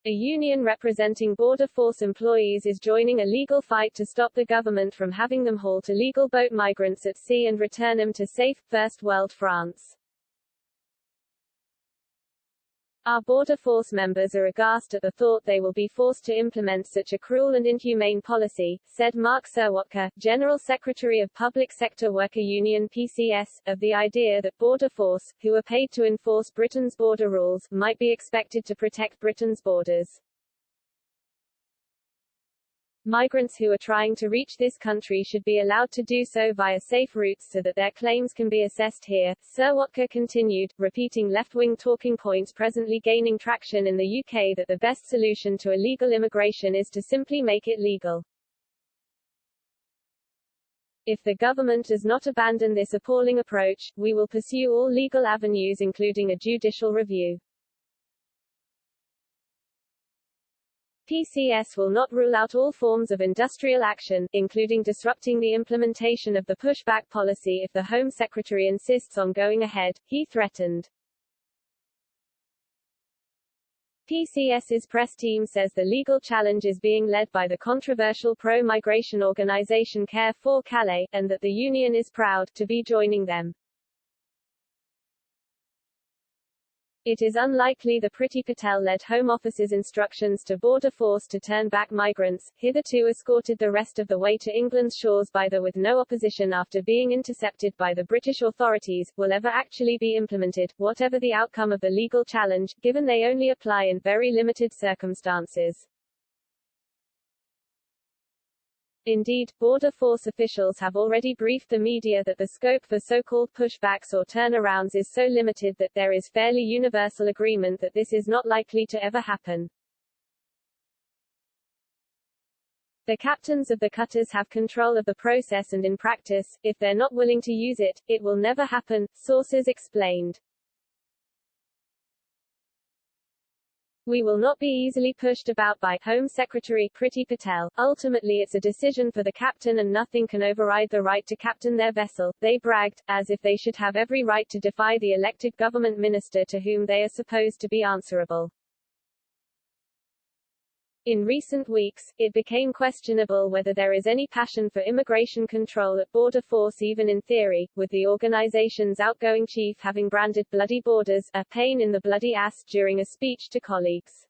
A union representing Border Force employees is joining a legal fight to stop the government from having them halt illegal boat migrants at sea and return them to safe, First World France. Our Border Force members are aghast at the thought they will be forced to implement such a cruel and inhumane policy, said Mark Serwotka, General Secretary of Public Sector Worker Union PCS, of the idea that Border Force, who are paid to enforce Britain's border rules, might be expected to protect Britain's borders. Migrants who are trying to reach this country should be allowed to do so via safe routes so that their claims can be assessed here, Serwotka continued, repeating left-wing talking points presently gaining traction in the UK that the best solution to illegal immigration is to simply make it legal. If the government does not abandon this appalling approach, we will pursue all legal avenues including a judicial review. PCS will not rule out all forms of industrial action, including disrupting the implementation of the pushback policy if the Home Secretary insists on going ahead, he threatened. PCS's press team says the legal challenge is being led by the controversial pro-migration organisation Care for Calais, and that the union is proud to be joining them. It is unlikely the Priti Patel-led Home Office's instructions to Border Force to turn back migrants, hitherto escorted the rest of the way to England's shores by the with no opposition after being intercepted by the British authorities, will ever actually be implemented, whatever the outcome of the legal challenge, given they only apply in very limited circumstances. Indeed, Border Force officials have already briefed the media that the scope for so-called pushbacks or turnarounds is so limited that there is fairly universal agreement that this is not likely to ever happen. The captains of the cutters have control of the process and in practice, if they're not willing to use it, it will never happen, sources explained. We will not be easily pushed about by Home Secretary Priti Patel. Ultimately it's a decision for the captain and nothing can override the right to captain their vessel, they bragged, as if they should have every right to defy the elected government minister to whom they are supposed to be answerable. In recent weeks, it became questionable whether there is any passion for immigration control at Border Force even in theory, with the organization's outgoing chief having branded bloody borders a pain in the bloody ass during a speech to colleagues.